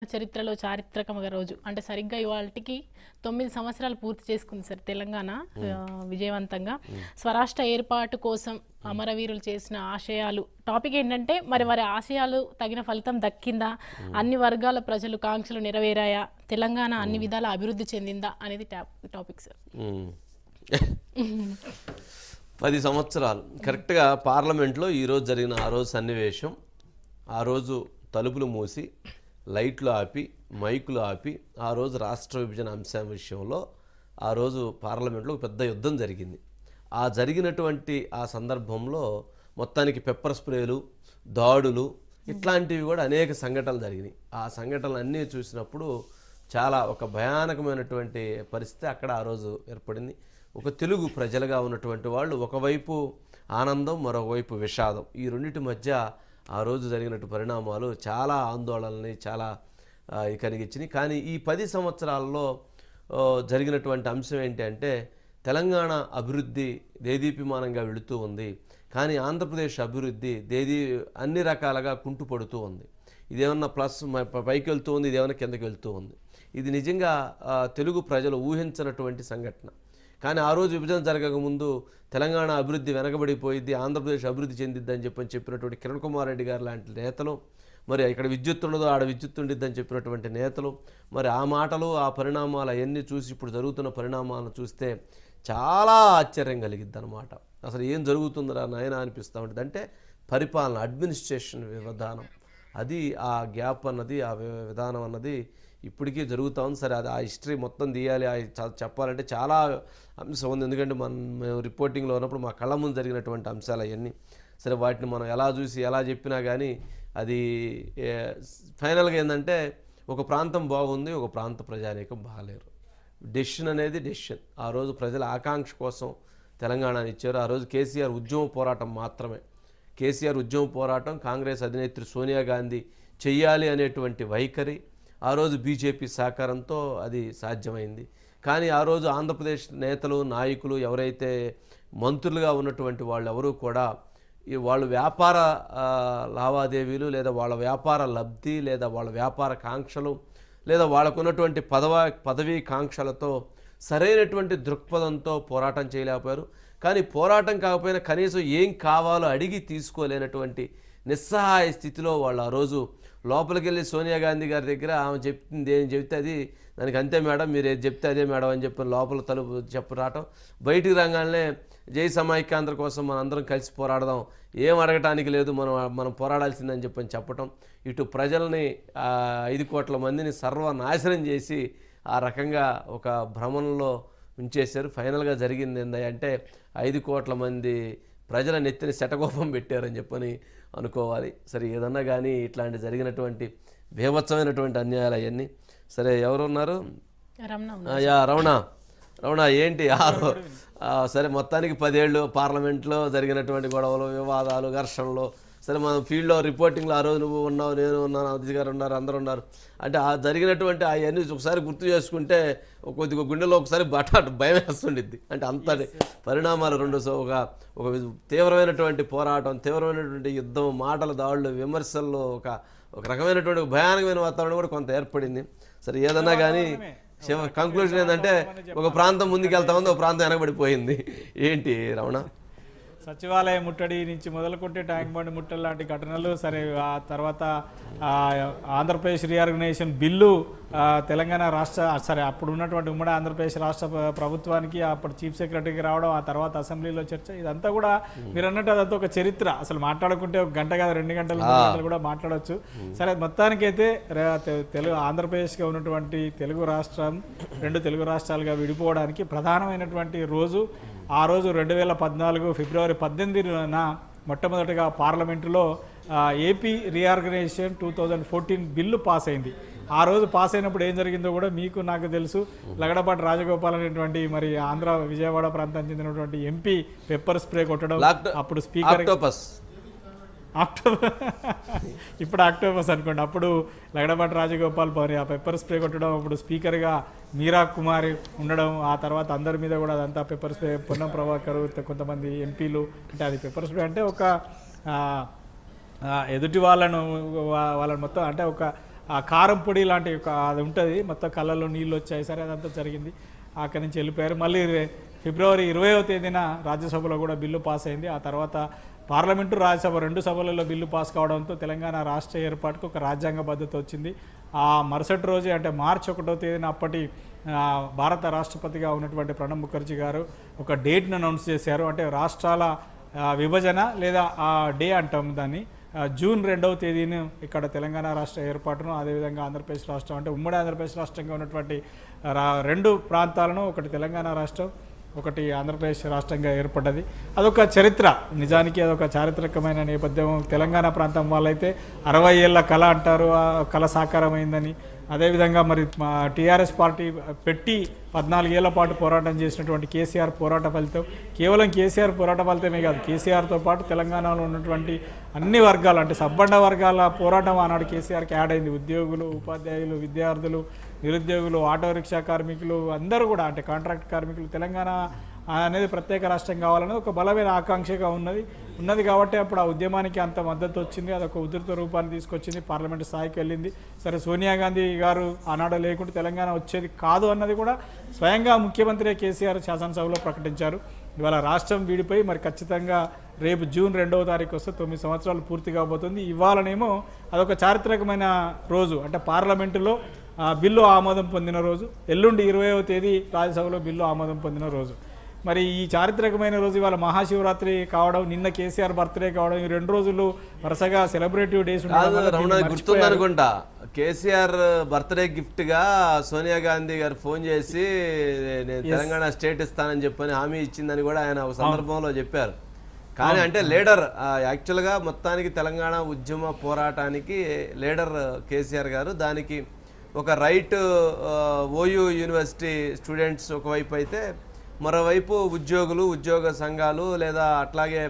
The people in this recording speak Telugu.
చరిత్రలో చారిత్రకమైన రోజు అంటే సరిగ్గా ఇవాళకి 9 సంవత్సరాలు పూర్తి చేసుకుంది సార్ తెలంగాణ విజయవంతంగా స్వరాష్ట్ర ఏర్పాటు కోసం అమరవీరులు చేసిన ఆశయాలు టాపిక్ ఏంటంటే మరి వారి ఆశయాలు తగిన ఫలితం దక్కిందా, అన్ని వర్గాల ప్రజలు కాంక్షలు నెరవేరాయా, తెలంగాణ అన్ని విధాల అభివృద్ధి చెందిందా అనేది టాపిక్ సార్. 10 సంవత్సరాలు కరెక్ట్గా పార్లమెంట్లో ఈరోజు జరిగిన ఆ రోజు సన్నివేశం, ఆ రోజు తలుపులు మూసి లైట్లు ఆపి మైకులు ఆపి ఆ రోజు రాష్ట్ర విభజన అంశం విషయంలో ఆ రోజు పార్లమెంట్లో ఒక పెద్ద యుద్ధం జరిగింది. ఆ జరిగినటువంటి ఆ సందర్భంలో మొత్తానికి పెప్పర్ స్ప్రేలు, దాడులు ఇట్లాంటివి కూడా అనేక సంఘటనలు జరిగినాయి. ఆ సంఘటనలు అన్నీ చూసినప్పుడు చాలా ఒక భయానకమైనటువంటి పరిస్థితి అక్కడ ఆ రోజు ఏర్పడింది. ఒక తెలుగు ప్రజలుగా ఉన్నటువంటి వాళ్ళు ఒకవైపు ఆనందం, మరోవైపు విషాదం, ఈ రెండింటి మధ్య ఆ రోజు జరిగినట్టు పరిణామాలు చాలా ఆందోళనని చాలా కలిగించినాయి. కానీ ఈ 10 సంవత్సరాల్లో జరిగినటువంటి అంశం ఏంటి అంటే తెలంగాణ అభివృద్ధి దేదీప్యమానంగా వెళుతూ ఉంది, కానీ ఆంధ్రప్రదేశ్ అభివృద్ధి అన్ని రకాలుగా కుంటుపడుతూ ఉంది. ఇదేమన్నా ప్లస్ పైకి వెళ్తూ ఉంది, ఇదేమన్నా కిందకి వెళ్తూ ఉంది. ఇది నిజంగా తెలుగు ప్రజలు ఊహించినటువంటి సంఘటన. కానీ ఆ రోజు విభజన జరగకముందు తెలంగాణ అభివృద్ధి వెనకబడిపోయింది, ఆంధ్రప్రదేశ్ అభివృద్ధి చెందిద్దని చెప్పినటువంటి కిరణ్ కుమార్ రెడ్డి గారు లాంటి నేతలు, మరి ఇక్కడ విద్యుత్ ఉండదు ఆడ విద్యుత్ ఉండిద్దని చెప్పినటువంటి నేతలు, మరి ఆ మాటలు ఆ పరిణామాలు అవన్నీ చూసి ఇప్పుడు జరుగుతున్న పరిణామాలను చూస్తే చాలా ఆశ్చర్యం కలిగిద్ది అనమాట. అసలు ఏం జరుగుతుందిరా నాయన అనిపిస్తూ ఉంటుంది. అంటే పరిపాలన, అడ్మినిస్ట్రేషన్ విధానం, అది ఆ గ్యాప్ అన్నది, ఆ విధానం అన్నది ఇప్పటికీ జరుగుతూ ఉంది. సరే, అది ఆ హిస్టరీ మొత్తం తీయాలి, చెప్పాలంటే చాలా అంశం ఉంది. ఎందుకంటే మేము రిపోర్టింగ్లో ఉన్నప్పుడు మా కళ్ళ ముందు జరిగినటువంటి అంశాలు అవన్నీ. సరే, వాటిని మనం ఎలా చూసి ఎలా చెప్పినా కానీ అది ఫైనల్గా ఏంటంటే ఒక ప్రాంతం బాగుంది, ఒక ప్రాంత ప్రజానీకం బాగలేరు. డెసిషన్ అనేది డెసిషన్. ఆ రోజు ప్రజల ఆకాంక్ష కోసం తెలంగాణని ఇచ్చారు. ఆ రోజు కేసీఆర్ ఉద్యమ పోరాటం మాత్రమే, కేసీఆర్ ఉద్యమ పోరాటం, కాంగ్రెస్ అధినేత్రి సోనియా గాంధీ చెయ్యాలి అనేటువంటి వైఖరి, ఆ రోజు బీజేపీ సహకారంతో అది సాధ్యమైంది. కానీ ఆ రోజు ఆంధ్రప్రదేశ్ నేతలు, నాయకులు, ఎవరైతే మంత్రులుగా ఉన్నటువంటి వాళ్ళు ఎవరూ కూడా వాళ్ళు వ్యాపార లావాదేవీలు లేదా వాళ్ళ వ్యాపార లబ్ధి లేదా వాళ్ళ వ్యాపార కాంక్షలు లేదా వాళ్ళకున్నటువంటి పదవీ కాంక్షలతో సరైనటువంటి దృక్పథంతో పోరాటం చేయలేకపోయారు. కానీ పోరాటం కాకపోయినా కనీసం ఏం కావాలో అడిగి తీసుకోలేనటువంటి నిస్సహాయ స్థితిలో వాళ్ళు ఆ రోజు లోపలికి వెళ్ళి సోనియా గాంధీ గారి దగ్గర ఆమె చెప్తుంది ఏం చెప్తే అది దానికి అంతే మేడం, మీరు ఏది చెప్తే అదే మేడం అని చెప్పి లోపల తలుపు చెప్పు రావటం, బయటికి రాగానే జై సమైక్యాంధ్ర కోసం మనం అందరం కలిసి పోరాడదాం, ఏం అడగటానికి లేదు, మనం పోరాడాల్సిందని చెప్పటం, ఇటు ప్రజల్ని 5 కోట్ల మందిని సర్వనాశనం చేసి ఆ రకంగా ఒక భ్రమణంలో ఉంచేశారు. ఫైనల్గా జరిగింది ఏంటంటే 5 కోట్ల మంది ప్రజల నెత్తిని శటకోపం పెట్టారని చెప్పని అనుకోవాలి. సరే, ఏదన్నా కానీ ఇట్లాంటి జరిగినటువంటి బీభత్సమైనటువంటి అన్యాయాలు అవన్నీ. సరే, ఎవరున్నారు? రమణ ఏంటి సరే, మొత్తానికి 10 ఏళ్ళు పార్లమెంట్లో జరిగినటువంటి గొడవలు, వివాదాలు, ఘర్షణలు. సరే, మనం ఫీల్డ్లో రిపోర్టింగ్లో ఆ రోజు నువ్వు ఉన్నావు, నేను ఉన్నాను, అదితి గారు ఉన్నారు, అందరూ ఉన్నారు. అంటే ఆ జరిగినటువంటి అవన్నీ ఒకసారి గుర్తు చేసుకుంటే కొద్దిగా గుండెలో ఒకసారి భయం వేస్తుండిద్ది. అంటే అంతటి పరిణామాలు ఒక తీవ్రమైనటువంటి పోరాటం, తీవ్రమైనటువంటి యుద్ధం, మాటల దాడులు, విమర్శల్లో ఒక రకమైనటువంటి భయానకమైన వాతావరణం కూడా కొంత ఏర్పడింది. సరే, ఏదన్నా కానీ కంక్లూజన్ ఏంటంటే ఒక ప్రాంతం ముందుకు వెళ్తా ఉంది, ఒక ప్రాంతం వెనకబడిపోయింది. ఏంటి రమణ? సచివాలయ ముట్టడి నుంచి మొదలుకుంటే ట్యాంక్ బండ్ ముట్టడి లాంటి ఘటనలు, సరే ఆ తర్వాత ఆంధ్రప్రదేశ్ రీఆర్గనైజేషన్ బిల్లు తెలంగాణ రాష్ట్ర సరే అప్పుడు ఉన్నటువంటి ఉమ్మడి ఆంధ్రప్రదేశ్ రాష్ట్ర ప్రభుత్వానికి అప్పుడు చీఫ్ సెక్రటరీకి రావడం, ఆ తర్వాత అసెంబ్లీలో చర్చ, ఇదంతా కూడా మీరు అన్నట్టు అదంతా ఒక చరిత్ర. అసలు మాట్లాడుకుంటే 1 గంట కాదు, 2 గంటలు 3 గంటలు కూడా మాట్లాడవచ్చు. సరే, మొత్తానికైతే ఆంధ్రప్రదేశ్గా ఉన్నటువంటి తెలుగు రాష్ట్రం 2 తెలుగు రాష్ట్రాలుగా విడిపోవడానికి ప్రధానమైనటువంటి రోజు ఆ రోజు 2014 ఫిబ్రవరి 18న మొట్టమొదటిగా పార్లమెంటులో ఏపీ రీఆర్గనైజేషన్ 2014 బిల్లు పాస్ అయింది. ఆ రోజు పాస్ అయినప్పుడు ఏం జరిగిందో కూడా మీకు నాకు తెలుసు. లగడపాటి రాజగోపాల్ అనేటువంటి మరి ఆంధ్ర విజయవాడ ప్రాంతానికి చెందినటువంటి ఎంపీ పెప్పర్ స్ప్రే కొట్టడం, అప్పుడు స్పీకర్ ఇప్పుడు ఆక్టోపస్ అనుకోండి, అప్పుడు లగడపాటి రాజగోపాల్ ఆ పెప్పర్ స్ప్రే కొట్టడం, అప్పుడు స్పీకర్గా మీరా కుమారి ఉండడం, ఆ తర్వాత అందరి మీద కూడా అదంతా పెప్పర్ స్ప్రే, పొన్నం ప్రభాకర్, కొంతమంది ఎంపీలు. అంటే అది పెప్పర్ స్ప్రే అంటే ఒక ఎదుటి వాళ్ళను మొత్తం అంటే ఒక ఆ కారం పొడి లాంటి అది ఉంటుంది, మొత్తం కళ్ళల్లో నీళ్ళు వచ్చాయి, సరే అదంతా జరిగింది. అక్కడి నుంచి వెళ్ళిపోయారు. మళ్ళీ ఫిబ్రవరి 20వ తేదీన రాజ్యసభలో కూడా బిల్లు పాస్ అయింది. ఆ తర్వాత పార్లమెంటు, రాజ్యసభ 2 సభలలో బిల్లు పాస్ కావడంతో తెలంగాణ రాష్ట్ర ఏర్పాటుకు ఒక రాజ్యాంగ భద్రత వచ్చింది. ఆ మరుసటి రోజే అంటే మార్చి 1వ తేదీన అప్పటి భారత రాష్ట్రపతిగా ఉన్నటువంటి ప్రణబ్ ముఖర్జీ గారు ఒక డేట్ను అనౌన్స్ చేశారు. అంటే రాష్ట్రాల విభజన లేదా ఆ డే అంటాం దాన్ని, జూన్ 2వ తేదీని ఇక్కడ తెలంగాణ రాష్ట్ర ఏర్పాటును, అదేవిధంగా ఆంధ్రప్రదేశ్ రాష్ట్రం అంటే ఉమ్మడి ఆంధ్రప్రదేశ్ రాష్ట్రంగా ఉన్నటువంటి 2 ప్రాంతాలను, ఒకటి తెలంగాణ రాష్ట్రం, ఒకటి ఆంధ్రప్రదేశ్ రాష్ట్రంగా ఏర్పడ్డది. అదొక చరిత్ర, నిజానికి అదొక చారిత్రకమైన నేపథ్యం. తెలంగాణ ప్రాంతం వాళ్ళైతే 60 ఏళ్ళ కళ అంటారు, ఆ కళ సాకారమైందని. అదేవిధంగా మరి టీఆర్ఎస్ పార్టీ పెట్టి 14 ఏళ్ల పాటు పోరాటం చేసినటువంటి కేసీఆర్ పోరాట ఫలితం, కేవలం కేసీఆర్ పోరాట ఫలితమే కాదు, కేసీఆర్తో పాటు తెలంగాణలో ఉన్నటువంటి అన్ని వర్గాలు అంటే సబ్బండ వర్గాల పోరాటం ఆనాడు కేసీఆర్కి యాడ్ అయింది. ఉద్యోగులు, ఉపాధ్యాయులు, విద్యార్థులు, నిరుద్యోగులు, ఆటో రిక్షా కార్మికులు అందరూ కూడా, అంటే కాంట్రాక్ట్ కార్మికులు, తెలంగాణ అనేది ప్రత్యేక రాష్ట్రం కావాలనేది ఒక బలమైన ఆకాంక్షగా ఉన్నది కాబట్టి అప్పుడు ఆ ఉద్యమానికి అంత మద్దతు వచ్చింది. అదొక ఉధృత రూపాన్ని తీసుకొచ్చింది, పార్లమెంటు స్థాయికి వెళ్ళింది. సరే, సోనియా గాంధీ గారు ఆనాడు లేకుంటే తెలంగాణ వచ్చేది కాదు అన్నది కూడా స్వయంగా ముఖ్యమంత్రి కేసీఆర్ శాసనసభలో ప్రకటించారు. ఇవాళ రాష్ట్రం వీడిపోయి మరి ఖచ్చితంగా రేపు జూన్ 2వ తారీఖు వస్తే 9 సంవత్సరాలు పూర్తి కాబోతుంది. ఇవాళనేమో అదొక చారిత్రకమైన రోజు, అంటే పార్లమెంటులో బిల్లు ఆమోదం పొందిన రోజు. ఎల్లుండి 20వ తేదీ రాజ్యసభలో బిల్లు ఆమోదం పొందిన రోజు. మరి ఈ చారిత్రకమైన రోజు ఇవాళ మహాశివరాత్రి కావడం, నిన్న కేసీఆర్ బర్త్డే కావడం, ఈ 2 రోజులు వరుసగా celebrative days గుర్తుందనుకుంటా. KCR birthday gift గా సోనియా గాంధీ గారు ఫోన్ చేసి నేను తెలంగాణ స్టేట్ ఇస్తానని చెప్పని హామీ ఇచ్చిందని కూడా ఆయన ఒక సందర్భంలో చెప్పారు. కానీ అంటే లీడర్ యాక్చువల్గా మొత్తానికి తెలంగాణ ఉద్యమ పోరాటానికి లీడర్ కేసీఆర్ గారు. దానికి ఒక రైట్ ఓయూ యూనివర్సిటీ స్టూడెంట్స్ ఒకవైపు అయితే, మరోవైపు ఉద్యోగులు, ఉద్యోగ సంఘాలు, లేదా అట్లాగే